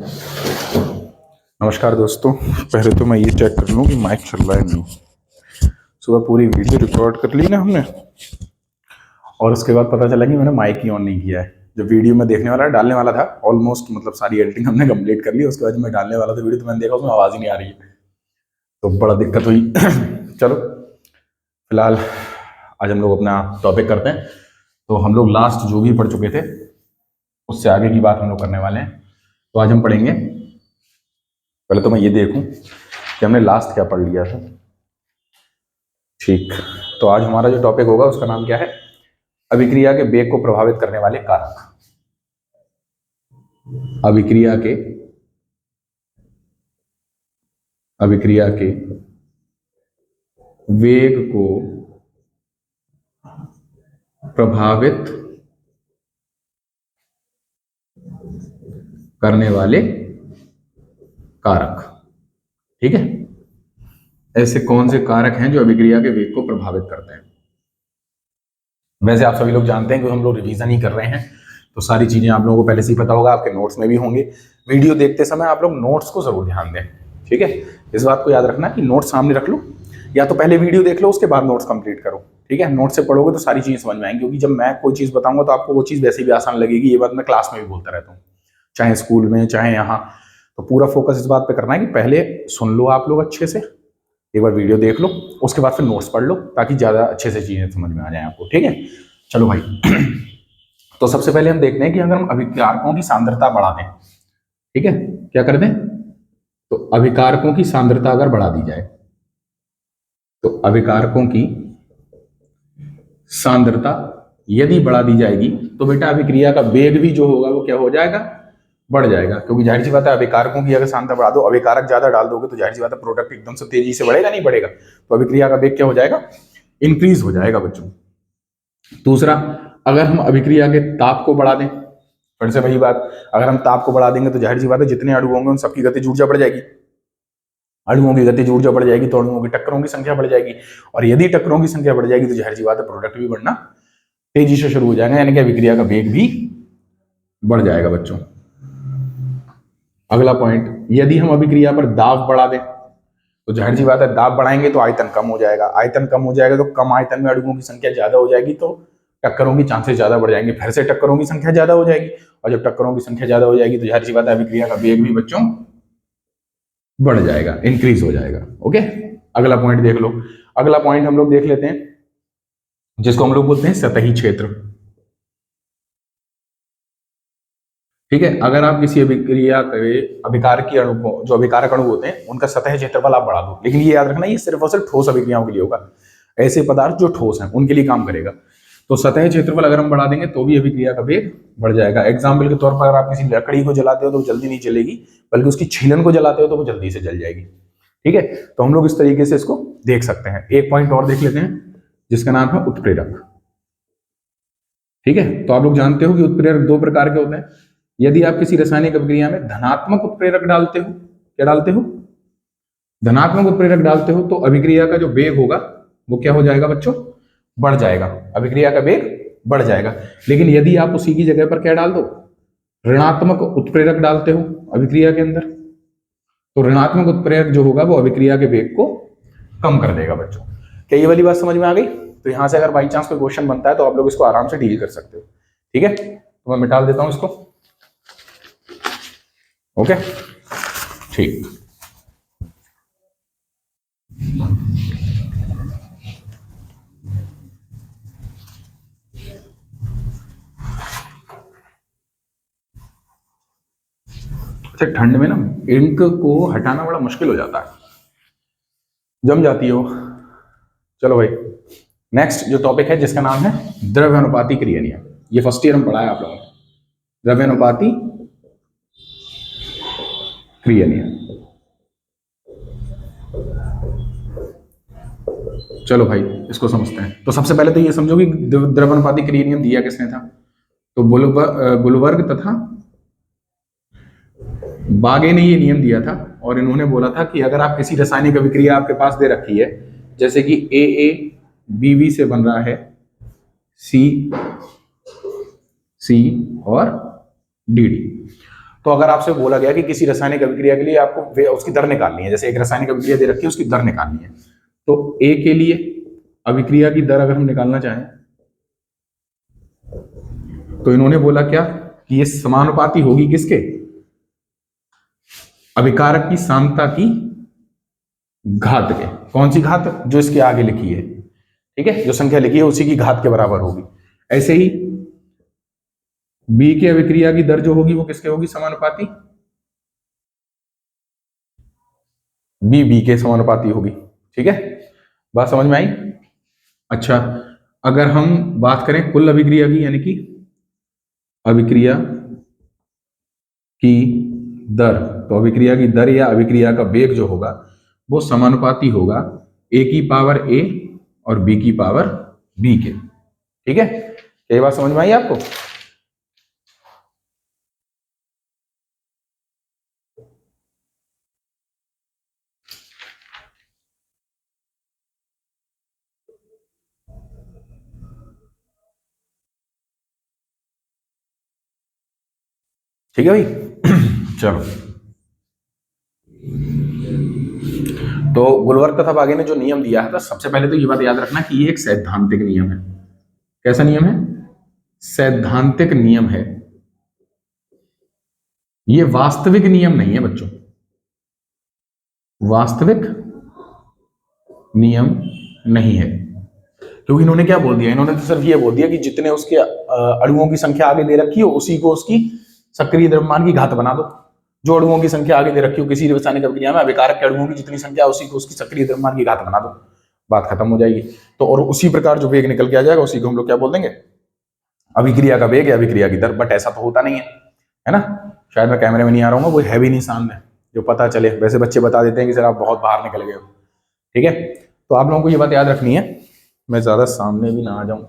नमस्कार दोस्तों। पहले तो मैं ये चेक कर लूँ कि माइक चल रहा है नहीं। सुबह पूरी वीडियो रिकॉर्ड कर ली ना हमने, और उसके बाद पता चला कि मैंने माइक ही ऑन नहीं किया है। जो वीडियो में देखने वाला डालने वाला था ऑलमोस्ट, मतलब सारी एडिटिंग हमने कंप्लीट कर ली। उसके बाद मैं डालने वाला था वीडियो, तो मैंने देखा उसमें आवाज़ ही नहीं आ रही है, तो बड़ा दिक्कत हुई। चलो फिलहाल आज हम लोग अपना टॉपिक करते हैं। तो हम लोग लास्ट जो भी पढ़ चुके थे उससे आगे की बात हम लोग करने वाले हैं। तो आज हम पढ़ेंगे, पहले तो मैं ये देखूं कि हमने लास्ट क्या पढ़ लिया था। ठीक, तो आज हमारा जो टॉपिक होगा उसका नाम क्या है? अभिक्रिया के वेग को प्रभावित करने वाले कारक। अभिक्रिया के वेग को प्रभावित करने वाले कारक। ठीक है, ऐसे कौन से कारक हैं जो अभिक्रिया के वेग को प्रभावित करते हैं? वैसे आप सभी लोग जानते हैं कि हम लोग रिवीजन ही कर रहे हैं, तो सारी चीजें आप लोगों को पहले से ही पता होगा, आपके नोट्स में भी होंगे। वीडियो देखते समय आप लोग नोट्स को जरूर ध्यान दें। ठीक है, इस बात को याद रखना कि नोट्स सामने रख लो, या तो पहले वीडियो देख लो उसके बाद नोट्स कंप्लीट करो। ठीक है, नोट्स से पढ़ोगे तो सारी चीजें समझ में आएंगी, क्योंकि जब मैं कोई चीज बताऊंगा तो आपको वो चीज वैसे भी आसान लगेगी। ये बात मैं क्लास में भी बोलता रहता हूँ, चाहे स्कूल में चाहे यहाँ। तो पूरा फोकस इस बात पे करना है कि पहले सुन लो आप लोग अच्छे से, एक बार वीडियो देख लो, उसके बाद फिर नोट्स पढ़ लो, ताकि ज्यादा अच्छे से चीजें समझ में आ जाए आपको। ठीक है, चलो भाई। तो सबसे पहले हम देखते हैं कि अगर हम अभिकारकों की सांद्रता बढ़ा दें, ठीक है, क्या कर दें? तो अभिकारकों की सांद्रता अगर बढ़ा दी जाए, तो अभिकारकों की सांद्रता यदि बढ़ा दी जाएगी तो बेटा अभिक्रिया का वेग भी जो होगा वो क्या हो जाएगा? बढ़ जाएगा। क्योंकि जाहिर सी बात है, अभिकारकों की अगर सांद्रता बढ़ा दो, अभिकारक ज्यादा डाल दोगे तो जाहिर सी बात है प्रोडक्ट एकदम से तेजी से बढ़ेगा नहीं बढ़ेगा, तो अभिक्रिया का वेग क्या हो जाएगा? इंक्रीज हो जाएगा बच्चों। दूसरा, अगर हम अभिक्रिया के ताप को बढ़ा दें, फिर से वही बात, अगर हम ताप को बढ़ा देंगे तो जाहिर सी बात है जितने अणु होंगे उन सबकी गतिज ऊर्जा बढ़ जाएगी। अणुओं की गतिज ऊर्जा बढ़ जाएगी तो अणुओं की टक्करों की संख्या बढ़ जाएगी, और यदि टक्करों की संख्या बढ़ जाएगी तो जाहिर सी बात है प्रोडक्ट भी बढ़ना तेजी से शुरू हो जाएगा, यानी कि अभिक्रिया का वेग भी बढ़ जाएगा बच्चों। अगला पॉइंट, यदि हम अभिक्रिया पर दाब बढ़ा दें तो जाहिर सी बात है दाब बढ़ाएंगे तो आयतन कम हो जाएगा, आयतन कम हो जाएगा तो कम आयतन में अणुओं की संख्या ज्यादा हो जाएगी, तो टक्करों की चांसेस ज्यादा बढ़ जाएंगे, फिर से टक्करों की संख्या ज्यादा हो जाएगी, और जब टक्करों की संख्या ज्यादा हो जाएगी तो जाहिर सी बात है अभिक्रिया का वेग भी बच्चों बढ़ जाएगा, इंक्रीज हो जाएगा। ओके, अगला पॉइंट देख लो। अगला पॉइंट हम लोग देख लेते हैं जिसको हम लोग बोलते हैं सतही क्षेत्र। ठीक है, अगर आप किसी अभिक्रिया के अभिकारकी अणु को, जो अभिकारक अणु होते हैं उनका सतह क्षेत्रफल आप बढ़ा दो, लेकिन ये याद रखना ये सिर्फ और सिर्फ ठोस अभिक्रियाओं के लिए होगा, ऐसे पदार्थ जो ठोस हैं उनके लिए काम करेगा। तो सतह क्षेत्रफल अगर हम बढ़ा देंगे तो भी अभिक्रिया का वेग बढ़ जाएगा। एग्जाम्पल के तौर पर अगर आप किसी लकड़ी को जलाते हो तो जल्दी नहीं जलेगी, बल्कि उसकी छीलन को जलाते हो तो वो जल्दी से जल जाएगी। ठीक है, तो हम लोग इस तरीके से इसको देख सकते हैं। एक पॉइंट और देख लेते हैं जिसका नाम है उत्प्रेरक। ठीक है, तो आप लोग जानते हो कि उत्प्रेरक दो प्रकार के होते हैं। यदि आप किसी रासायनिक अभिक्रिया में धनात्मक उत्प्रेरक डालते हो, क्या डालते हो? धनात्मक उत्प्रेरक डालते हो तो अभिक्रिया का जो वेग होगा वो क्या हो जाएगा बच्चों? बढ़ जाएगा, अभिक्रिया का वेग बढ़ जाएगा। लेकिन यदि आप उसी की जगह पर क्या डाल दो? ऋणात्मक उत्प्रेरक डालते हो अभिक्रिया के अंदर, तो ऋणात्मक उत्प्रेरक जो होगा वो अभिक्रिया के वेग को कम कर देगा बच्चों। क्या ये वाली बात समझ में आ गई? तो यहां से अगर बाई चांस कोई क्वेश्चन बनता है तो आप लोग इसको आराम से डील कर सकते हो। ठीक है, तो मैं मिटा देता हूं इसको। ओके, ठीक। अच्छा, ठंड में ना इंक को हटाना बड़ा मुश्किल हो जाता है, जम जाती हो। चलो भाई, नेक्स्ट जो टॉपिक है जिसका नाम है द्रव्यानुपाती क्रिया नियम। ये फर्स्ट ईयर में पढ़ा है आप लोगों ने, द्रव्यानुपाती क्रिया नियम। चलो भाई इसको समझते हैं। तो सबसे पहले तो ये समझो कि द्रव्यानुपाती क्रिया नियम दिया किसने था? तो बुलवर्ग तथा बागे ने ये नियम दिया था, और इन्होंने बोला था कि अगर आप किसी रासायनिक अभिक्रिया आपके पास दे रखी है, जैसे कि ए बीवी से बन रहा है सी सी और डी डी, तो अगर आपसे बोला गया कि किसी रासायनिक अभिक्रिया के लिए आपको उसकी दर निकालनी है, जैसे एक रासायनिक अभिक्रिया दे रखी है, उसकी दर निकालनी है, तो ए के लिए अभिक्रिया की दर अगर हम निकालना चाहें तो इन्होंने बोला क्या कि ये समानुपाती होगी किसके, अभिकारक की सांद्रता की घात के। कौन सी घात, जो इसके आगे लिखी है, ठीक है, जो संख्या लिखी है उसी की घात के बराबर होगी। ऐसे ही बी के अभिक्रिया की दर जो होगी वो किसके होगी, समानुपाती, बी के समानुपाती होगी। ठीक है, बात समझ में आई। अच्छा, अगर हम बात करें कुल अभिक्रिया की, यानी कि अभिक्रिया की दर, तो अभिक्रिया की दर या अभिक्रिया का वेग जो होगा वो समानुपाती होगा ए की पावर ए और बी की पावर बी के। ठीक है, ये बात समझ में आई आपको। ठीक है भाई। चलो, तो गुलवर्ग तथा बागे ने जो नियम दिया है, तो सबसे पहले तो ये बात याद रखना कि ये एक सैद्धांतिक नियम है। कैसा नियम है, सैद्धांतिक नियम है, ये वास्तविक नियम नहीं है बच्चों, वास्तविक नियम नहीं है। क्योंकि इन्होंने क्या बोल दिया, इन्होंने तो सिर्फ ये बोल दिया कि जितने उसके अणुओं की संख्या आगे दे रखी हो उसी को उसकी सक्रिय द्रव्यमान की घात बना दो। जो अणुओं की संख्या आगे दे रखी हो किसी रासायनिक अभिक्रिया में, अभिकारक के अणुओं की जितनी संख्या उसी को उसकी सक्रिय द्रव्यमान की घात बना दो, बात खत्म हो जाएगी। तो और उसी प्रकार जो वेग निकल के आ जाएगा उसी को हम लोग क्या बोल देंगे, अभिक्रिया का वेग या अभिक्रिया की दर। बट ऐसा तो होता नहीं है ना। शायद मैं कैमरे में नहीं आ रहा हूँ, वो है भी नहीं सामने जो पता चले। वैसे बच्चे बता देते हैं कि सर आप बहुत बाहर निकल गए हो। ठीक है, तो आप लोगों को ये बात याद रखनी है, मैं ज्यादा सामने भी ना आ जाऊं।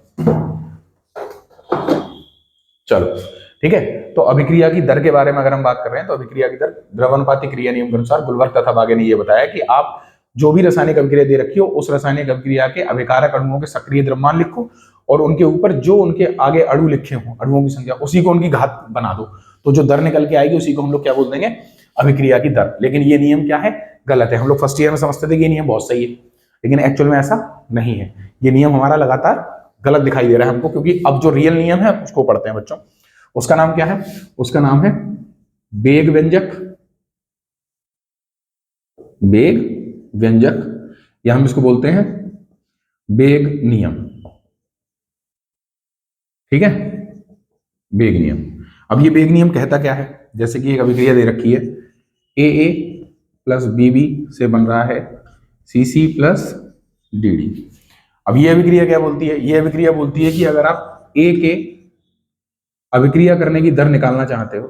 चलो ठीक है, तो अभिक्रिया की दर के बारे में अगर हम बात कर रहे हैं तो अभिक्रिया की दर द्रव्यानुपाती क्रिया नियम के अनुसार गुलवर्ग तथा बागे ने यह बताया कि आप जो भी रासायनिक अभिक्रिया दे रखी हो उस रासायनिक अभिक्रिया के अभिकारक अणुओं के सक्रिय द्रव्यमान लिखो और उनके ऊपर जो उनके आगे अणु लिखे हों अणुओं की संख्या उसी को उनकी घात बना दो। तो जो दर निकल के आएगी उसी को हम लोग क्या बोल देंगे, अभिक्रिया की दर। लेकिन ये नियम क्या है, गलत है। हम लोग फर्स्ट ईयर में समझते थे कि ये नियम बहुत सही है, लेकिन एक्चुअल में ऐसा नहीं है। ये नियम हमारा लगातार गलत दिखाई दे रहा है हमको, क्योंकि अब जो रियल नियम है उसको पढ़ते हैं बच्चों। उसका नाम क्या है, उसका नाम है वेग व्यंजक, वेग व्यंजक, या हम इसको बोलते हैं वेग नियम। ठीक है, वेग नियम। अब ये वेग नियम कहता क्या है, जैसे कि एक अभिक्रिया दे रखी है, ए प्लस बी से बन रहा है सी प्लस डी। अब ये अभिक्रिया क्या बोलती है, ये अभिक्रिया बोलती है कि अगर आप ए के अभिक्रिया करने की दर निकालना चाहते हो,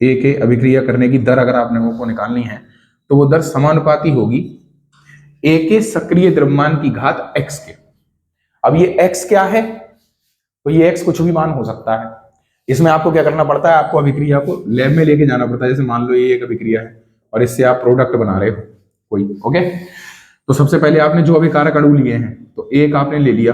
ए के अभिक्रिया करने की दर अगर आपने को निकालनी है तो वो दर समानुपाती होगी ए के सक्रिय द्रव्यमान की घात x के। अब ये x क्या है, तो ये x कुछ भी मान हो सकता है। इसमें आपको क्या करना पड़ता है, आपको अभिक्रिया को लैब में लेके जाना पड़ता है। जैसे मान लो ये एक अभिक्रिया है और इससे आप प्रोडक्ट बना रहे हो कोई, ओके। तो सबसे पहले आपने जो अभिकारक अणु लिए हैं तो एक आपने ले लिया,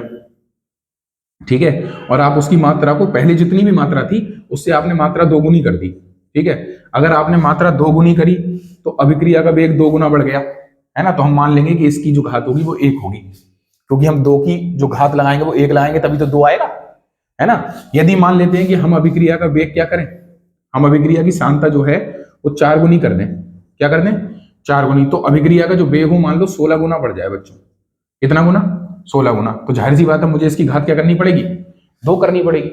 ठीक है, और आप उसकी मात्रा को पहले जितनी भी मात्रा थी उससे आपने मात्रा दोगुनी कर दी। ठीक है, अगर आपने मात्रा दोगुनी करी तो अभिक्रिया का वेग 2 गुना बढ़ गया, है ना। तो हम मान लेंगे कि इसकी जो घात होगी वो 1 होगी, क्योंकि हम 2 की जो घात लगाएंगे वो 1 लगाएंगे तभी तो 2 आएगा, है ना। यदि मान लेते हैं कि हम अभिक्रिया का वेग क्या करें, हम अभिक्रिया की सांद्रता जो है वो 4 गुनी कर दें, क्या कर दें, 4 गुनी। तो अभिक्रिया का जो वेग हो मान लो 16 गुना बढ़ जाए बच्चों। कितना गुना, 16 गुना। तो जाहिर सी बात है मुझे इसकी घात क्या करनी पड़ेगी, 2 करनी पड़ेगी,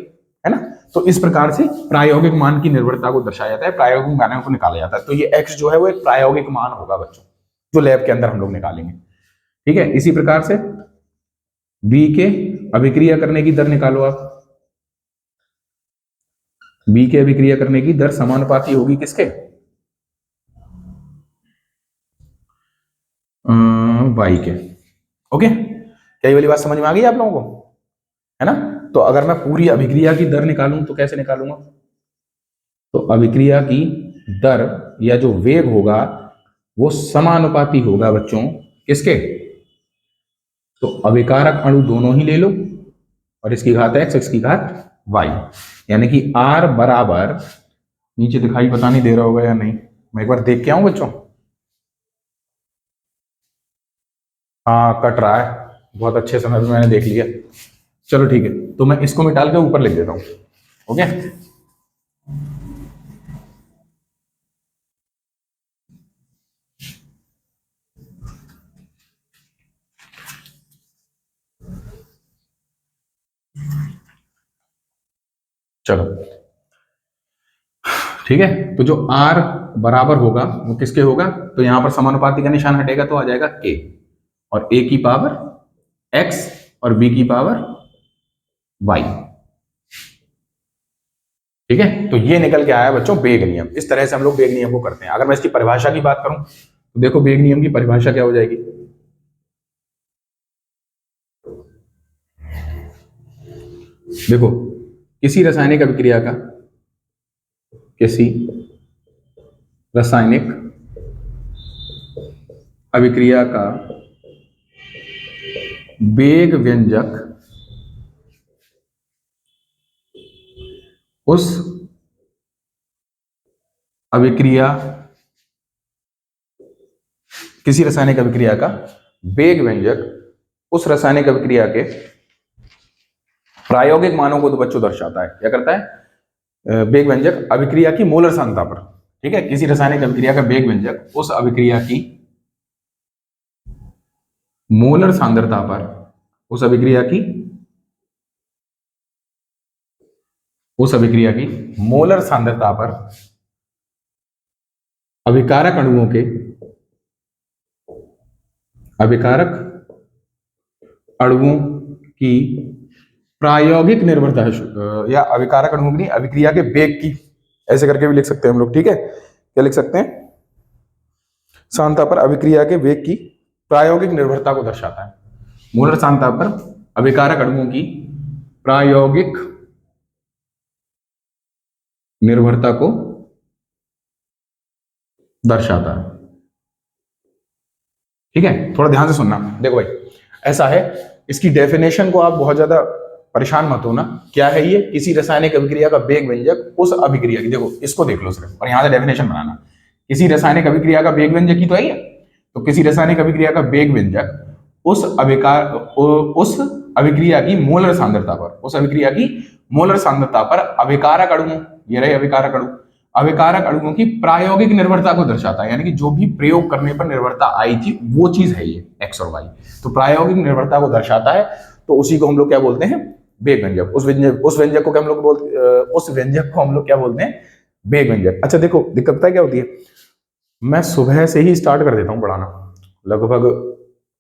है ना। तो इस प्रकार से प्रायोगिक मान की निर्भरता को दर्शाया जाता है, प्रायोगिक मानों को निकाला जाता है। तो ये x जो है वो एक प्रायोगिक मान होगा बच्चों, जो लैब के अंदर हम लोग निकालेंगे। ठीक है, इसी प्रकार से b के अभिक्रिया करने की दर निकालो आप। b के अभिक्रिया करने की दर समानुपाती होगी किसके, y के। ओके, क्या ये वाली बात समझ में आ गई आप लोगों को, है ना। तो अगर मैं पूरी अभिक्रिया की दर निकालूं तो कैसे निकालूंगा, तो अभिक्रिया की दर या जो वेग होगा वो समानुपाती होगा बच्चों किसके, तो अभिकारक अणु दोनों ही ले लो और इसकी घात x, इसकी घात y। यानी कि R बराबर, नीचे दिखाई पता नहीं दे रहा होगा या नहीं, मैं एक बार देख के आऊं बच्चों। हाँ कट रहा है, बहुत अच्छे समय पे मैंने देख लिया। चलो ठीक है, तो मैं इसको मिटाल के ऊपर लिख देता हूँ। ओके, चलो ठीक है। तो जो R बराबर होगा वो किसके होगा, तो यहां पर समानुपाती का निशान हटेगा तो आ जाएगा K, और A की पावर X और B की पावर Y। ठीक है, तो ये निकल के आया बच्चों वेग नियम। इस तरह से हम लोग वेग नियम को करते हैं। अगर मैं इसकी परिभाषा की बात करूं तो देखो वेग नियम की परिभाषा क्या हो जाएगी। देखो, किसी रासायनिक अभिक्रिया का, किसी रासायनिक अभिक्रिया का वेग व्यंजक उस अभिक्रिया, किसी रासायनिक अभिक्रिया का वेग व्यंजक उस रासायनिक अभिक्रिया के प्रायोगिक मानों को तो बच्चों दर्शाता है। क्या करता है, वेग व्यंजक अभिक्रिया की मोलर सांद्रता पर। ठीक है, किसी रासायनिक अभिक्रिया का वेग व्यंजक उस अभिक्रिया की मोलर सांद्रता पर, उस अभिक्रिया की, उस अभिक्रिया की मोलर सांद्रता पर अभिकारक अणुओं के, अभिकारक अणुओं की प्रायोगिक निर्भरता है, या अभिकारक अणुओं की अभिक्रिया के वेग की, ऐसे करके भी लिख सकते हैं हम लोग। ठीक है, क्या लिख सकते हैं, सांद्रता पर अभिक्रिया के वेग की प्रायोगिक निर्भरता को दर्शाता है। मोलर सांद्रता पर अभिकारक अणुओं की प्रायोगिक निर्भरता को दर्शाता है। ठीक है, थोड़ा ध्यान से सुनना। देखो भाई, ऐसा है, इसकी डेफिनेशन को आप बहुत ज्यादा परेशान मत होना। क्या है ये, किसी रासायनिक अभिक्रिया का वेग व्यंजक उस अभिक्रिया की, देखो इसको देख लो सिर्फ, और यहां से डेफिनेशन बनाना। किसी रासायनिक अभिक्रिया का वेग व्यंजक ही तो है, तो किसी रासायनिक अभिक्रिया का वेग व्यंजक उस उस अभिक्रिया की मोलर सांद्रता पर, उस अभिक्रिया की मोलर सांद्रता पर अभिकारक अणु, ये रहे अभिकारक अणु, अभिकारक अणुओं की प्रायोगिक निर्भरता को दर्शाता है। यानी कि जो भी प्रयोग करने पर निर्भरता आई थी वो चीज है ये एक्स और वाई, तो प्रायोगिक निर्भरता को दर्शाता है। तो उसी को हम लोग क्या बोलते हैं, वेग व्यंजक। उस व्यंजक को क्या हम लोग बोलते, उस व्यंजक को हम लोग क्या बोलते हैं, वेग व्यंजक। अच्छा देखो, दिक्कत पता है क्या होती है, मैं सुबह से ही स्टार्ट कर देता हूँ पढ़ाना। लगभग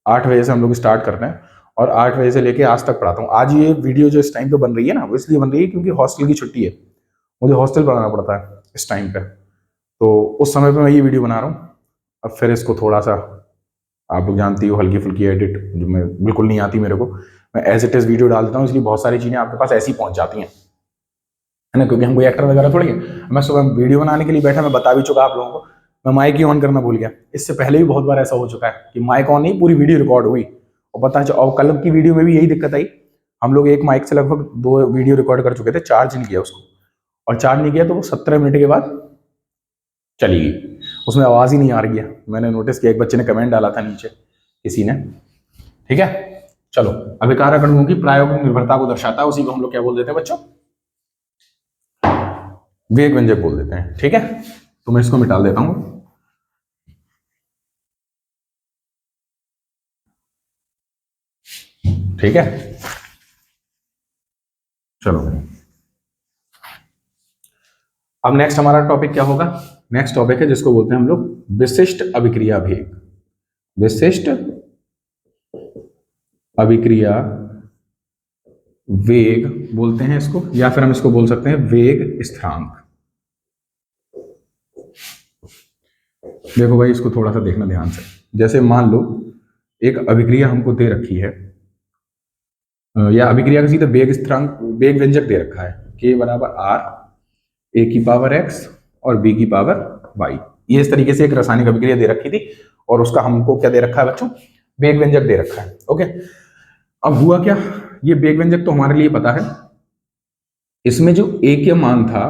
8 बजे से हम लोग स्टार्ट करते हैं और 8 बजे से लेके आज तक पढ़ाता हूँ। आज ये वीडियो जो इस टाइम पे बन रही है ना, वो इसलिए बन रही है क्योंकि हॉस्टल की छुट्टी है, मुझे हॉस्टल पढ़ाना पड़ता है इस टाइम पे, तो उस समय पे मैं ये वीडियो बना रहा हूँ। अब फिर इसको थोड़ा सा, आप लोग जानती हो, हल्की फुल्की एडिट जो मैं बिल्कुल नहीं आती मेरे को, मैं एज इट इज वीडियो डाल देता हूँ, इसलिए बहुत सारी चीज़ें आपके पास ऐसी पहुंच जाती हैं, है ना, क्योंकि हम कोई एक्टर वगैरह थोड़ी है। मैं सुबह वीडियो बनाने के लिए बैठा, मैं बता भी चुका आप लोगों को, मैं माइक ही ऑन करना भूल गया। इससे पहले भी बहुत बार ऐसा हो चुका है कि माइक ऑन नहीं, पूरी वीडियो रिकॉर्ड हुई और पता चला, और कल की वीडियो में भी यही दिक्कत आई। हम लोग एक माइक से लगभग 2 वीडियो रिकॉर्ड कर चुके थे, चार्ज नहीं किया उसको, और चार्ज नहीं किया तो वो 17 मिनट के बाद चली गई, उसमें आवाज ही नहीं आ रही है। मैंने नोटिस किया, एक बच्चे ने कमेंट डाला था नीचे किसी ने। ठीक है, चलो, अभिकारक अणुओं की प्रायोगिक निर्भरता को दर्शाता है, उसी को हम लोग क्या बोल देते हैं बच्चों, वेग व्यंजक बोल देते हैं। ठीक है, तो मैं इसको मिटा देता हूं। ठीक है, चलो अब नेक्स्ट हमारा टॉपिक क्या होगा, नेक्स्ट टॉपिक है जिसको बोलते हैं हम लोग विशिष्ट अभिक्रिया वेग। विशिष्ट अभिक्रिया वेग बोलते हैं इसको, या फिर हम इसको बोल सकते हैं वेग स्थिरांक। देखो भाई, इसको थोड़ा सा देखना ध्यान से। जैसे मान लो एक अभिक्रिया हमको दे रखी है, या अभिक्रिया का सीधा वेग स्थिरांक, वेग व्यंजक दे रखा है, के बराबर आर, ए की पावर एक्स और बी की पावर वाई। ये इस तरीके से एक रासायनिक अभिक्रिया दे रखी थी, और उसका हमको क्या दे रखा है बच्चों, वेग व्यंजक दे रखा है। ओके, अब हुआ क्या, ये वेग व्यंजक तो हमारे लिए पता है इसमें जो ए का मान था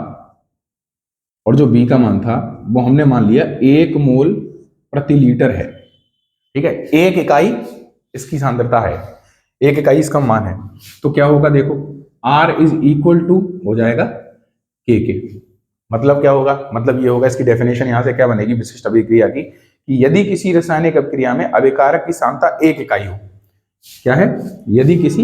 और जो बी का मान था वो हमने मान लिया 1 मोल प्रति लीटर है। ठीक है, 1 इकाई इसकी सांद्रता है, 1 इकाई इसका मान है। तो क्या होगा देखो, R इज इक्वल टू हो जाएगा के। मतलब क्या होगा, मतलब ये होगा, इसकी डेफिनेशन यहां से क्या बनेगी विशिष्ट अभिक्रिया की, कि यदि किसी रासायनिक अभिक्रिया में अभिकारक की सांद्रता 1 इकाई हो। क्या है, यदि किसी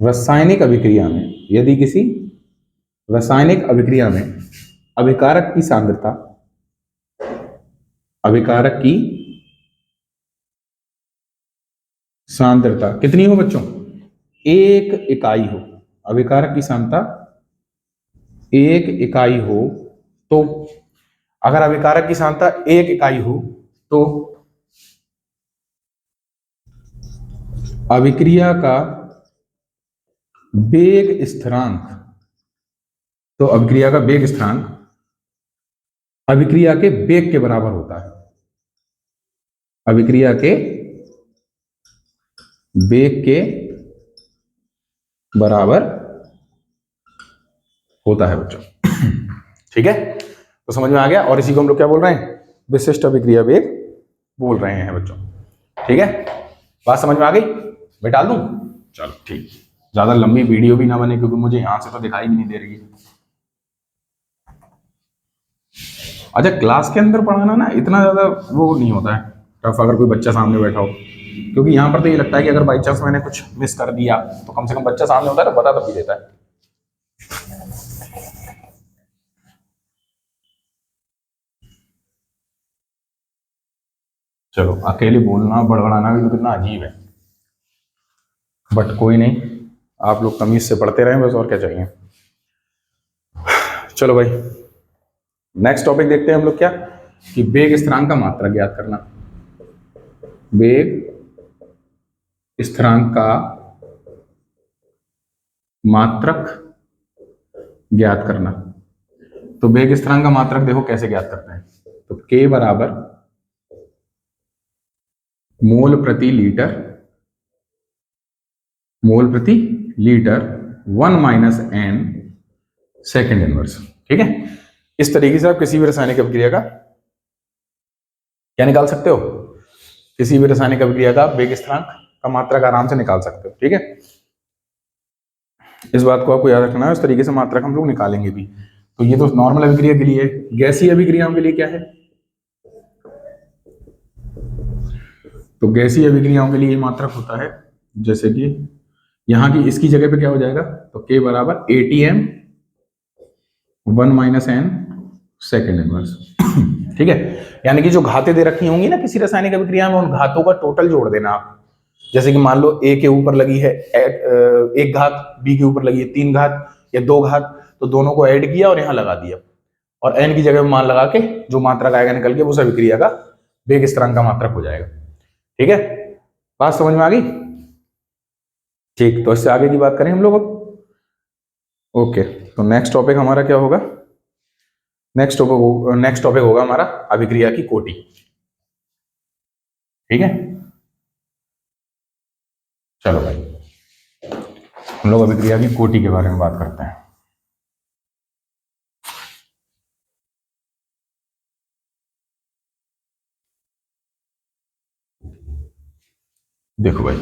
रासायनिक अभिक्रिया में, यदि किसी रासायनिक अभिक्रिया में अभिकारक की सांद्रता, अभिकारक की सांद्रता कितनी हो बच्चों, 1 इकाई हो, अभिकारक की सांद्रता 1 इकाई हो, तो अगर अभिकारक की सांद्रता 1 इकाई हो तो अभिक्रिया का वेग स्थिरांक, तो अभिक्रिया का वेग स्थिरांक अभिक्रिया के वेग के बराबर होता है, अभिक्रिया के वेग के बराबर होता है बच्चों। ठीक है, तो समझ में आ गया। और इसी को हम लोग क्या बोल रहे हैं, विशिष्ट अभिक्रिया वेग बोल रहे हैं बच्चों। ठीक है, बात समझ में आ गई, मैं डाल दूं, चलो ठीक, ज्यादा लंबी वीडियो भी ना बने क्योंकि मुझे यहां से तो दिखाई भी नहीं दे रही है। अच्छा, क्लास के अंदर पढ़ाना ना इतना ज्यादा वो नहीं होता है टफ, अगर कोई बच्चा सामने बैठा हो, क्योंकि यहाँ पर तो ये लगता है कि अगर बाई चांस मैंने कुछ मिस कर दिया तो कम से कम बच्चा सामने होता है तो बता तब भी देता है। चलो, अकेले बोलना बड़बड़ाना भी तो कितना अजीब है, बट कोई नहीं, आप लोग तमीज से पढ़ते रहें बस, और क्या चाहिए। चलो भाई, नेक्स्ट टॉपिक देखते हैं हम लोग क्या, कि वेग स्थिरांक का मात्रक ज्ञात करना। वेग स्थिरांक का मात्रक ज्ञात करना। तो वेग स्थिरांक का मात्रक देखो कैसे ज्ञात करते हैं, तो K बराबर मोल प्रति लीटर, मोल प्रति litre 1 minus n second inverse. ठीक है, इस तरीके से आप किसी भी रासायनिक अभिक्रिया का क्या निकाल सकते हो, किसी भी रासायनिक अभिक्रिया का वेग स्थिरांक का मात्रक आराम से निकाल सकते हो। ठीक है, इस बात को आपको याद रखना है, इस तरीके से मात्रक हम लोग निकालेंगे भी। तो ये तो नॉर्मल अभिक्रिया के लिए है, गैसीय अभिक्रियाओं के लिए क्या है, तो गैसीय अभिक्रियाओं के लिए मात्रक होता है, जैसे कि यहां की इसकी जगह पे क्या हो जाएगा, तो K बराबर ATM 1 minus n second inverse. ठीक है, यानी कि जो घातें दे रखी होंगी ना किसी रासायनिक अभिक्रिया में, उन घातों का टोटल जोड़ देना आप। जैसे कि मान लो A के ऊपर लगी है 1 घात, B के ऊपर लगी है 3 घात या 2 घात, तो दोनों को ऐड किया और यहां लगा दिया, और n की जगह में मान लगा के जो मात्रक आएगा निकल के, वो उस अभिक्रिया का वेग स्थिरांक का मात्रक हो जाएगा। ठीक है, बात समझ में आ गई। ठीक, तो इससे आगे की बात करें हम लोग अब। ओके, तो नेक्स्ट टॉपिक हमारा क्या होगा, नेक्स्ट टॉपिक होगा हमारा अभिक्रिया की कोटि। ठीक है, चलो भाई, हम लोग अभिक्रिया की कोटि के बारे में बात करते हैं। देखो भाई,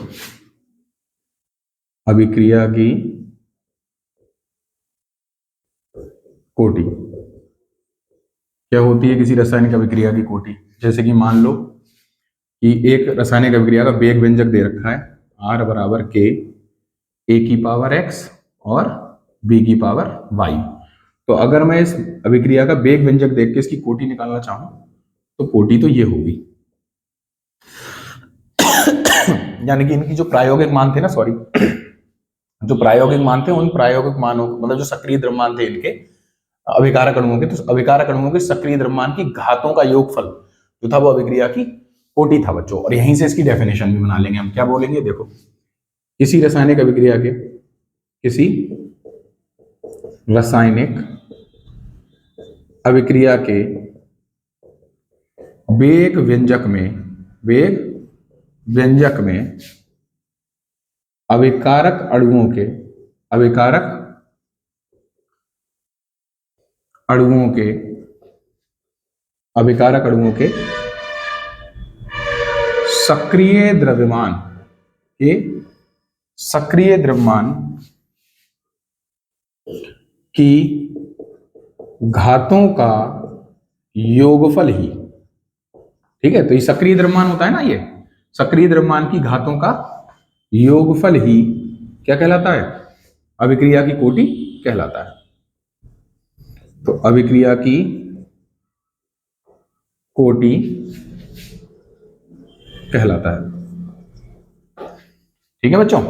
अभिक्रिया की कोटि क्या होती है, किसी रासायनिक अभिक्रिया की कोटि। जैसे कि मान लो कि एक रासायनिक अभिक्रिया का वेग व्यंजक दे रखा है, R बराबर K, A की पावर X और B की पावर Y। तो अगर मैं इस अभिक्रिया का वेग व्यंजक देख के इसकी कोटि निकालना चाहूं तो कोटि तो ये होगी। यानी कि इनकी जो प्रायोगिक मान थे ना, सॉरी, जो प्रायोगिक मान थे, उन प्रायोगिक मानों, मतलब जो सक्रिय द्रव्यमान थे इनके अभिकारक अणुओं के, तो अभिकारक अणुओं के सक्रिय द्रव्यमान की घातों का योगफल जो था वो अभिक्रिया की कोटि था बच्चों। और यहीं से इसकी डेफिनेशन भी बना लेंगे हम। क्या बोलेंगे, देखो, किसी रासायनिक अभिक्रिया के, किसी रासायनिक अभिक्रिया के वेग व्यंजक में, वेग व्यंजक में अभिकारक अणुओं के अभिकारक अणुओं के अभिकारक अणुओं के सक्रिय द्रव्यमान के सक्रिय द्रव्यमान की घातों का योगफल ही, ठीक है, तो ये सक्रिय द्रव्यमान होता है ना, ये सक्रिय द्रव्यमान की घातों का योगफल ही क्या कहलाता है? अभिक्रिया की कोटि कहलाता है। तो अभिक्रिया की कोटि कहलाता है। ठीक है बच्चों,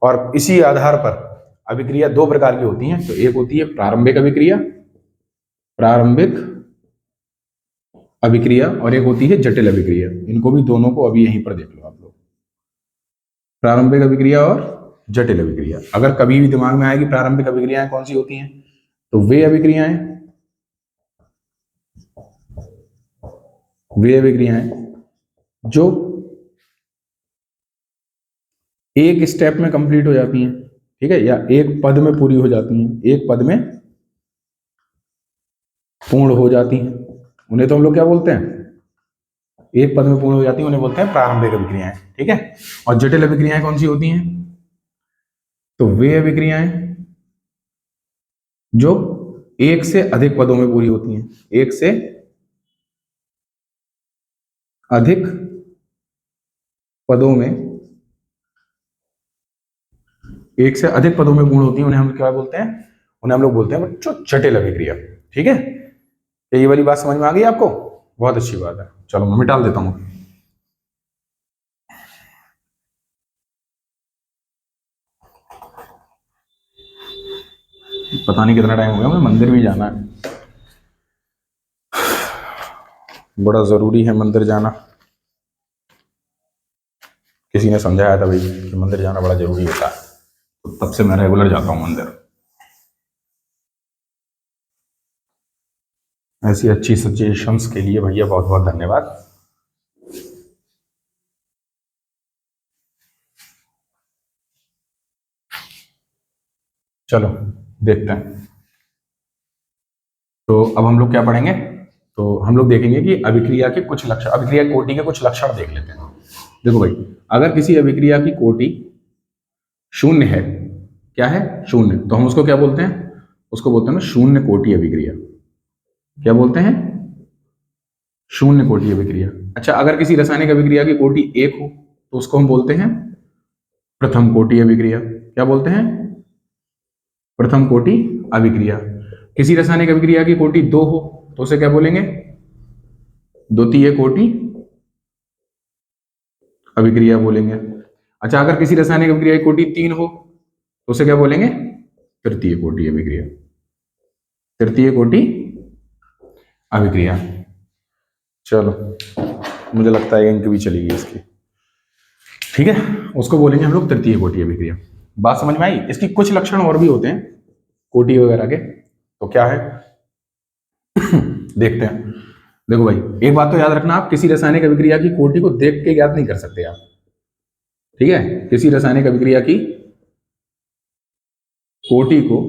और इसी आधार पर अभिक्रिया दो प्रकार की होती हैं। तो एक होती है प्रारंभिक अभिक्रिया, और एक होती है जटिल अभिक्रिया। इनको भी दोनों को अभी यहीं पर देख लो आप लोग, प्रारंभिक अभिक्रिया और जटिल अभिक्रिया। अगर कभी भी दिमाग में आएगी प्रारंभिक अभिक्रियाएं कौन सी होती हैं, तो वे अभिक्रियाएं जो एक स्टेप में कंप्लीट हो जाती हैं, ठीक है, या एक पद में पूरी हो जाती हैं, एक पद में पूर्ण हो जाती हैं, उन्हें तो हम लोग क्या बोलते हैं? एक पद में पूर्ण हो जाती है, उन्हें बोलते हैं प्रारंभिक अभिक्रियाएं। ठीक है, और जटिल अभिक्रियाएं कौन सी होती हैं? तो वे अभिक्रियाएं जो एक से अधिक पदों में पूरी होती हैं, एक से अधिक पदों में, एक से अधिक पदों में पूर्ण होती है, उन्हें हम क्या बोलते हैं? उन्हें हम लोग बोलते हैं बच्चों जटिल अभिक्रिया। ठीक है, ये वाली बात समझ में आ गई आपको? बहुत अच्छी बात है। चलो मैं मिटा देता हूं। पता नहीं कितना टाइम हो गया, मुझे मंदिर भी जाना है, बड़ा जरूरी है मंदिर जाना। किसी ने समझाया था भाई कि मंदिर जाना बड़ा जरूरी होता है, तो तब से मैं रेगुलर जाता हूं मंदिर। ऐसी अच्छी सजेशंस के लिए भैया बहुत बहुत धन्यवाद। चलो देखते हैं। तो अब हम लोग क्या पढ़ेंगे? तो हम लोग देखेंगे कि अभिक्रिया के कुछ लक्षण, अभिक्रिया कोटि के कुछ लक्षण देख लेते हैं। देखो भाई, अगर किसी अभिक्रिया की कोटि शून्य है, क्या है? शून्य, तो हम उसको क्या बोलते हैं? उसको बोलते हैं ना शून्य कोटि अभिक्रिया। क्या बोलते हैं? शून्य कोटि अभिक्रिया। अच्छा, अगर किसी रासायनिक अभिक्रिया की कोटि एक हो तो उसको हम बोलते हैं प्रथम कोटि अभिक्रिया। क्या बोलते हैं? प्रथम कोटि अभिक्रिया। किसी रासायनिक अभिक्रिया की कोटि दो हो तो उसे क्या बोलेंगे? द्वितीय कोटि अभिक्रिया बोलेंगे। अच्छा, अगर किसी रासायनिक अभिक्रिया की कोटि तीन हो तो उसे क्या बोलेंगे? तृतीय कोटि अभिक्रिया। तृतीय कोटि अभिक्रिया। चलो, मुझे लगता है इंक भी चलेगी इसकी। ठीक है, उसको बोलेंगे हम लोग तृतीय कोटि अभिक्रिया। बात समझ में आई? इसकी कुछ लक्षण और भी होते हैं कोटि वगैरह के, तो क्या है देखते हैं। देखो भाई, एक बात तो याद रखना, आप किसी रासायनिक अभिक्रिया की कोटि को देख के ज्ञात नहीं कर सकते आप। ठीक है, किसी रासायनिक अभिक्रिया की कोटि को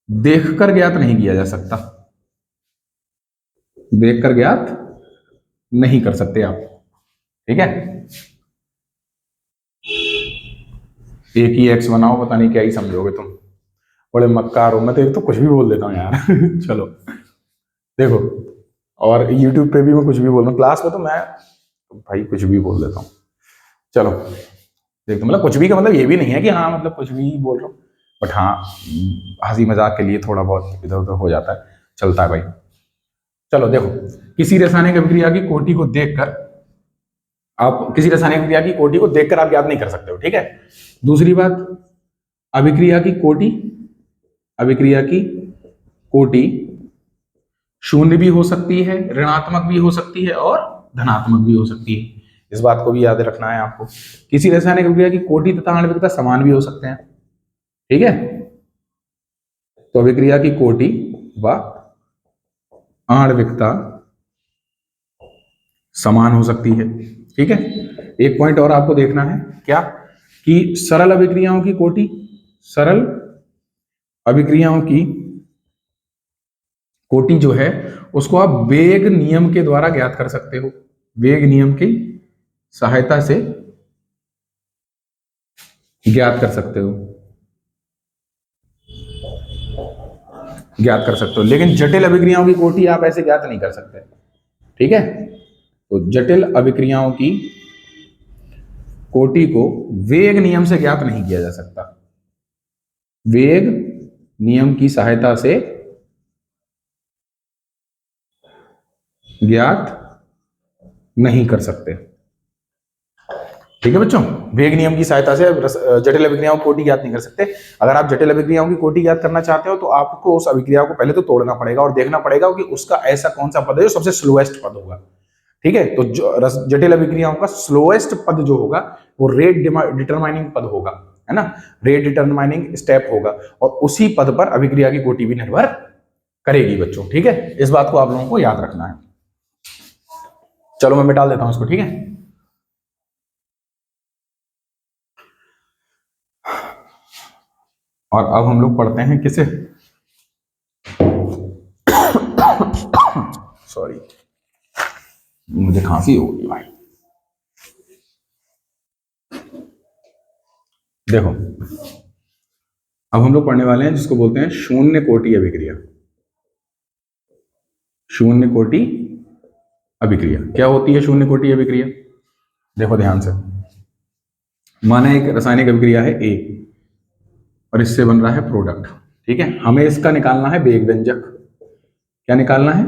देखकर ज्ञात नहीं किया जा सकता, देखकर ज्ञात नहीं कर सकते आप। ठीक है, एक ही एक्स बनाओ, पता नहीं क्या ही समझोगे तुम, बड़े मक्कार हो। मैं तो एक तो कुछ भी बोल देता हूँ यार चलो देखो, और यूट्यूब पे भी मैं कुछ भी बोल रहा हूँ, क्लास में तो मैं भाई कुछ भी बोल देता हूँ। चलो देखो, मतलब कुछ भी का मतलब ये भी नहीं है कि हाँ मतलब कुछ भी बोल रहा हूँ, बट हाँ हंसी मजाक के लिए थोड़ा बहुत इधर उधर हो जाता है, चलता है भाई। चलो देखो, किसी रासायनिक अभिक्रिया की कोटि को देखकर आप, किसी रासायनिक अभिक्रिया की कोटि को देखकर आप याद नहीं कर सकते हो। ठीक है, दूसरी बात, अभिक्रिया की कोटि शून्य भी हो सकती है, ऋणात्मक भी हो सकती है और धनात्मक भी हो सकती है। इस बात को भी याद रखना है आपको। किसी रासायनिक अभिक्रिया की कोटि तथा आणविकता समान भी हो सकते हैं। ठीक है, तो अभिक्रिया की कोटि व आणविकता समान हो सकती है। ठीक है, एक पॉइंट और आपको देखना है, क्या? कि सरल अभिक्रियाओं की कोटि, सरल अभिक्रियाओं की कोटि जो है उसको आप वेग नियम के द्वारा ज्ञात कर सकते हो, वेग नियम की सहायता से ज्ञात कर सकते हो, ज्ञात कर सकते हो। लेकिन जटिल अभिक्रियाओं की कोटि आप ऐसे ज्ञात नहीं कर सकते, ठीक है। तो जटिल अभिक्रियाओं की कोटि को वेग नियम से ज्ञात नहीं किया जा सकता, वेग नियम की सहायता से ज्ञात नहीं कर सकते, ठीक है बच्चों। वेग नियम की सहायता से जटिल अभिक्रियाओं की कोटि ज्ञात नहीं कर सकते। अगर आप जटिल अभिक्रियाओं की कोटि ज्ञात करना चाहते हो तो आपको उस अभिक्रिया को पहले तो तोड़ना पड़ेगा और देखना पड़ेगा कि उसका ऐसा कौन सा पद है जो सबसे स्लोएस्ट पद होगा, ठीक है। तो जटिल अभिक्रियाओं का स्लोएस्ट पद जो होगा वो रेट डिटरमाइनिंग पद होगा, है ना, रेट डिटरमाइनिंग स्टेप होगा, और उसी पद पर अभिक्रिया की कोटि भी निर्भर करेगी बच्चों, ठीक है। इस बात को आप लोगों को याद रखना है। चलो मैं मिटा देता हूं इसको, ठीक है। और अब हम लोग पढ़ते हैं किसे, सॉरी मुझे खांसी हो गई भाई। देखो अब हम लोग पढ़ने वाले हैं जिसको बोलते हैं शून्य कोटि अभिक्रिया। शून्य कोटि अभिक्रिया क्या होती है? शून्य कोटि अभिक्रिया देखो ध्यान से, माना एक रासायनिक अभिक्रिया है ए और इससे बन रहा है प्रोडक्ट, ठीक है। हमें इसका निकालना है वेग व्यंजक। क्या निकालना है?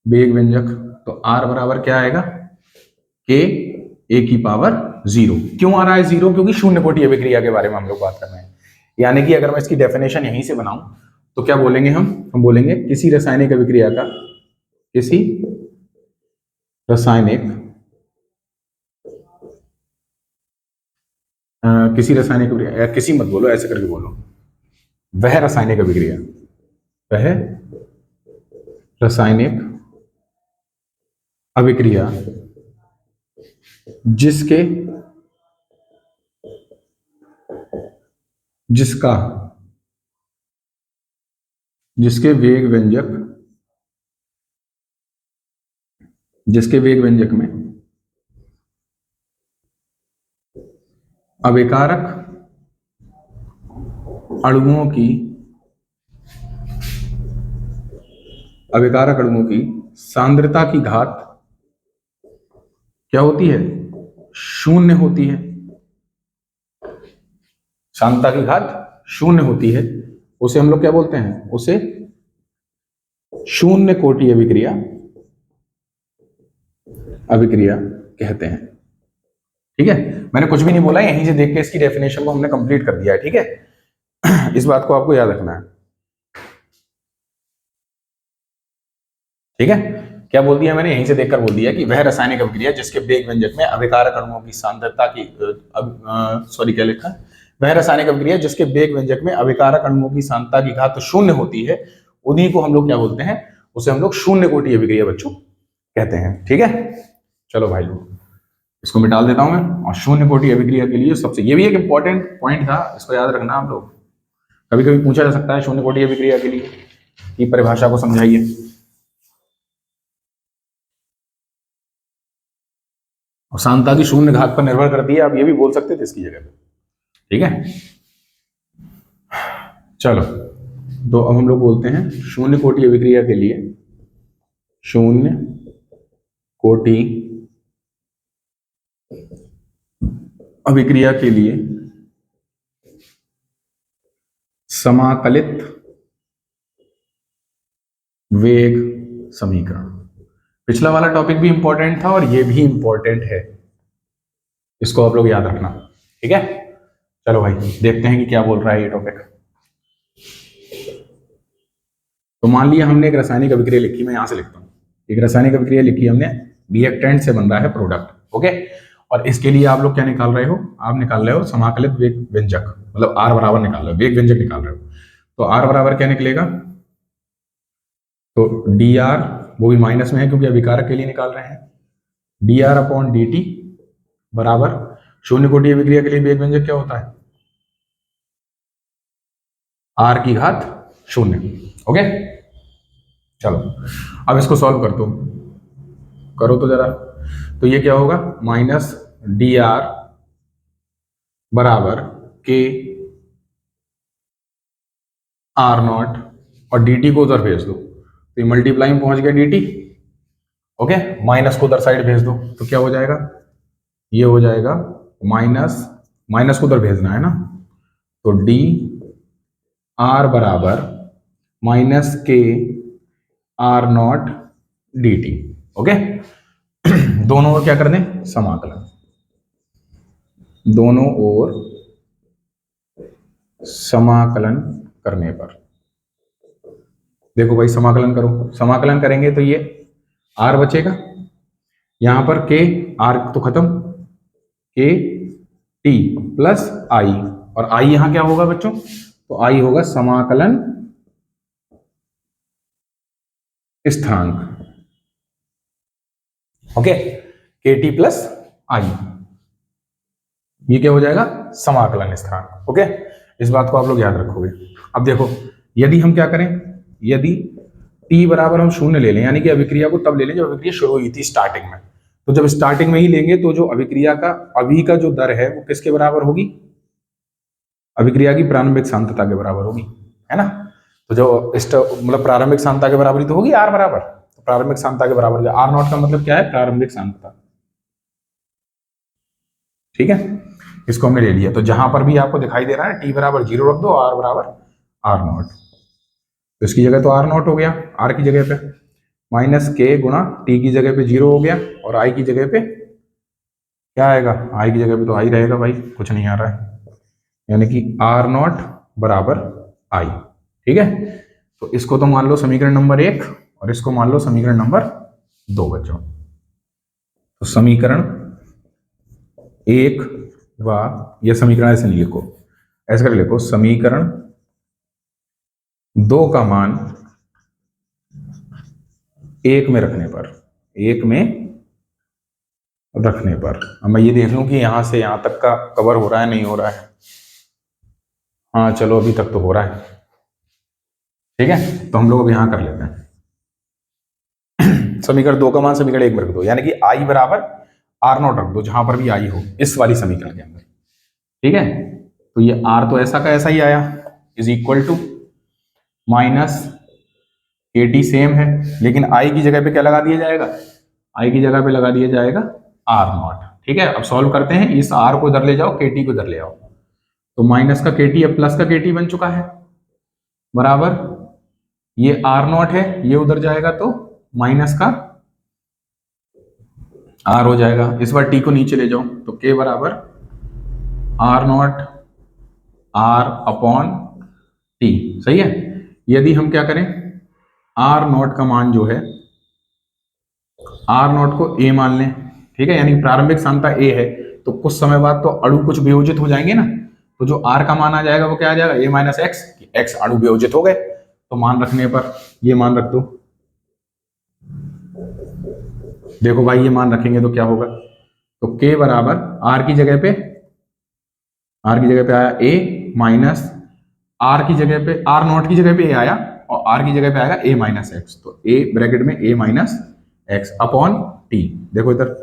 वेग व्यंजक। तो R बराबर क्या आएगा? K A की पावर 0। क्यों आ रहा है 0? क्योंकि शून्य कोटि अभिक्रिया के बारे में हम लोग बात कर रहे हैं। यानी कि अगर मैं इसकी डेफिनेशन यहीं से बनाऊं तो क्या बोलेंगे हम बोलेंगे किसी रासायनिक अभिक्रिया का, किसी रासायनिक अभिक्रिया, या किसी मत बोलो, ऐसे करके बोलो, वह रासायनिक अभिक्रिया, वह रासायनिक अभिक्रिया जिसके वेग व्यंजक में अभिकारक अणुओं की सांद्रता की घात क्या होती है? शून्य होती है। सांद्रता की घात शून्य होती है, उसे हम लोग क्या बोलते हैं? उसे शून्य कोटि अभिक्रिया कहते हैं, ठीक है। मैंने कुछ भी नहीं बोला, यहीं से देख के इसकी डेफिनेशन को हमने कंप्लीट कर दिया है, ठीक है। इस बात को आपको याद रखना है, ठीक है। क्या बोल दिया मैंने? यहीं से देखकर बोल दिया कि वह रासायनिक अभिक्रिया जिसके वेग व्यंजक में अभिकारक अणुओं की सांद्रता की क्या लिखा है? वह रासायनिक अभिक्रिया जिसके वेग व्यंजक में अभिकारक अणुओं की सांद्रता की घात शून्य होती है, उन्हीं को हम लोग क्या बोलते हैं? उसे हम लोग शून्य कोटि अभिक्रिया बच्चों कहते हैं, ठीक है। चलो भाई इसको मिटा देता हूं मैं। और शून्य कोटि अभिक्रिया के लिए सबसे, ये भी एक इंपॉर्टेंट पॉइंट था, इसको याद रखना आप लोग। कभी कभी पूछा जा सकता है शून्य कोटि अभिक्रिया के लिए की परिभाषा को समझाइए। और सांद्रता की शून्य घात पर निर्भर करती है, आप ये भी बोल सकते थे इसकी जगह पे, ठीक है। चलो तो अब हम लोग बोलते हैं शून्य कोटि अभिक्रिया के लिए, शून्य कोटि अभिक्रिया के लिए समाकलित वेग समीकरण। पिछला वाला टॉपिक भी इंपॉर्टेंट था और ये भी इंपॉर्टेंट है, इसको आप लोग याद रखना, ठीक है। चलो भाई देखते हैं कि क्या बोल रहा है ये टॉपिक। तो मान लिया हमने एक रासायनिक अभिक्रिया लिखी, मैं यहां से लिखता हूं, एक रासायनिक अभिक्रिया लिखी हमने, रिएक्टेंट से बन रहा है प्रोडक्ट, ओके। और इसके लिए आप लोग क्या निकाल रहे हो? आप निकाल रहे हो समाकलित वेग व्यंजक, मतलब R बराबर निकाल रहे हो, वेग व्यंजक निकाल रहे हो। तो R बराबर क्या निकलेगा? तो dr, वो भी माइनस में है क्योंकि अभिकारक के लिए निकाल रहे हैं, dr अपॉन dt बराबर शून्य कोटि अभिक्रिया के लिए वेग व्यंजक क्या होता है? r की घात शून्य। ओके, चलो अब इसको सॉल्व कर दो, करो तो जरा। तो ये क्या होगा? माइनस डी आर बराबर के आर नॉट, और डी टी को उधर भेज दो, तो ये मल्टीप्लाई में पहुंच गया डी टी। ओके, माइनस को उधर साइड भेज दो, तो क्या हो जाएगा? ये हो जाएगा माइनस, माइनस को उधर भेजना है ना, तो डी आर बराबर minus K R naught D T. Okay, दोनों ओर क्या कर दें? समाकलन, दोनों ओर समाकलन करने पर, देखो भाई समाकलन करो, समाकलन करेंगे तो ये r बचेगा, यहां पर k, r तो खत्म, k t प्लस i, और i यहां क्या होगा बच्चों? तो i होगा समाकलन स्थिरांक। ओके, के टी प्लस आई, ये क्या हो जाएगा? समाकलन स्थिरांक। ओके, इस बात को आप लोग याद रखोगे। अब देखो, यदि हम क्या करें, यदि t बराबर हम शून्य ले लें, यानी कि अभिक्रिया को तब ले लें जब अभिक्रिया शुरू हुई थी स्टार्टिंग में, तो जब स्टार्टिंग में ही लेंगे तो जो अभिक्रिया का अभी का जो दर है वो किसके बराबर होगी? अभिक्रिया की प्रारंभिक सांद्रता के बराबर होगी, है ना। तो जो मतलब प्रारंभिक सांद्रता के बराबर ही तो होगी r बराबर, तो प्रारंभिक सांद्रता के बराबर, आर नॉट का मतलब क्या है? प्रारंभिक सांद्रता। ठीक है, इसको हमने ले लिया। तो जहां पर भी आपको दिखाई दे रहा है t बराबर 0 रख दो, r बराबर आर नॉट, तो इसकी जगह तो आर नॉट हो गया, r की जगह पे माइनस के गुणा t की जगह पे 0 हो गया, और i की जगह पे क्या आएगा? i की जगह पे तो i रहेगा भाई, कुछ नहीं आ रहा है, यानी कि आर नॉट बराबर i। ठीक है, तो इसको तो मान लो समीकरण नंबर 1, और इसको मान लो समीकरण नंबर 2 बच्चों। तो समीकरण 1 व यह समीकरण ऐसे नहीं लिखो, ऐसे कर लिखो, समीकरण 2 का मान 1 में रखने पर, 1 में रखने पर, अब मैं ये देख लूं कि यहां से यहां तक का कवर हो रहा है नहीं हो रहा है। हाँ चलो, अभी तक तो हो रहा है। ठीक है, तो हम लोग अब यहां कर लेते हैं। समीकरण 2 का मान समीकरण 1 में रख दो, यानी कि आई बराबर आर नॉट रख दो जहां पर भी आई हो इस वाली समीकरण के अंदर। ठीक है, तो ये आर तो ऐसा का ऐसा ही आया, इज इक्वल टू माइनस के टी सेम है, लेकिन आई की जगह पे क्या लगा दिया जाएगा? आई की जगह पे लगा दिया जाएगा आर नॉट। ठीक है, अब सॉल्व करते हैं, इस आर को इधर ले जाओ, के टी को इधर ले आओ, तो माइनस का के टी अब प्लस का के टी बन चुका है, बराबर ये आर नॉट है, ये उधर जाएगा तो माइनस का आर हो जाएगा। इस बार टी को नीचे ले जाओ, तो के बराबर R naught R upon T. सही है, यदि हम क्या करें, आर नॉट का मान जो है, आर नॉट को ए मान लें, ठीक है, यानी प्रारंभिक सांद्रता ए है, तो कुछ समय बाद तो अणु कुछ वियोजित हो जाएंगे ना, तो जो आर का मान आ जाएगा वो क्या आ जाएगा? ए माइनस एक्स, एक्स अणु वियोजित हो गए, तो मान रखने पर ये मान रख दो। देखो भाई, ये मान रखेंगे तो क्या होगा? तो k बराबर r की जगह पे, r की जगह पे आया a माइनस, r की जगह पे, r नॉट की जगह पे a आया, और r की जगह पे आएगा a माइनस एक्स, तो a ब्रैकेट में a minus x upon t। देखो इधर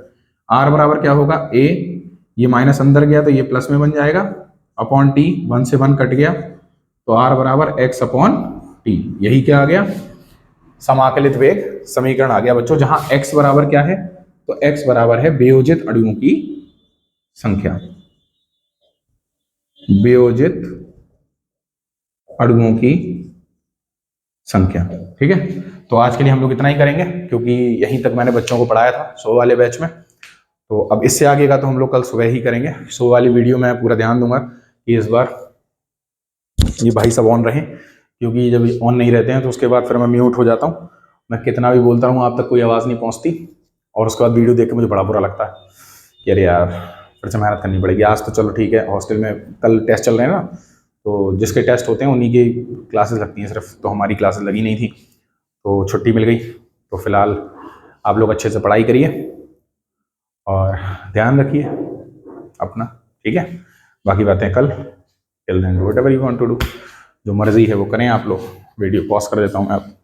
r बराबर क्या होगा? a, ये माइनस अंदर गया तो ये प्लस में बन जाएगा, अपॉन t, 1 से 1 कट गया, तो r बराबर x अपॉन t। यही क्या आ गया? समाकलित वेग समीकरण आ गया बच्चों, जहां x बराबर क्या है? तो x बराबर है वियोजित अणुओं की संख्या, वियोजित अणुओं की संख्या। ठीक है, तो आज के लिए हम लोग इतना ही करेंगे, क्योंकि यहीं तक मैंने बच्चों को पढ़ाया था 100 वाले बैच में। तो अब इससे आगे का तो हम लोग कल सुबह ही करेंगे। 100 वाली वीडियो में पूरा ध्यान दूंगा कि इस बार ये भाई सब ऑन रहे, क्योंकि जब ऑन नहीं रहते हैं तो उसके बाद फिर मैं म्यूट हो जाता हूँ, मैं कितना भी बोलता हूँ आप तक कोई आवाज़ नहीं पहुँचती, और उसके बाद वीडियो देख के मुझे बड़ा बुरा लगता है कि अरे यार फिर से मेहनत करनी पड़ेगी। आज तो चलो ठीक है, हॉस्टल में कल टेस्ट चल रहे हैं ना, तो जिसके टेस्ट होते हैं उन्हीं की क्लासेस लगती हैं सिर्फ, तो हमारी क्लासेस लगी नहीं थी, तो छुट्टी मिल गई। तो फिलहाल आप लोग अच्छे से पढ़ाई करिए और ध्यान रखिए। अपना, ठीक है। बाकी बातें कल, till then do whatever you want to do, जो मर्जी है वो करें आप लोग। वीडियो पॉज कर देता हूँ मैं अब।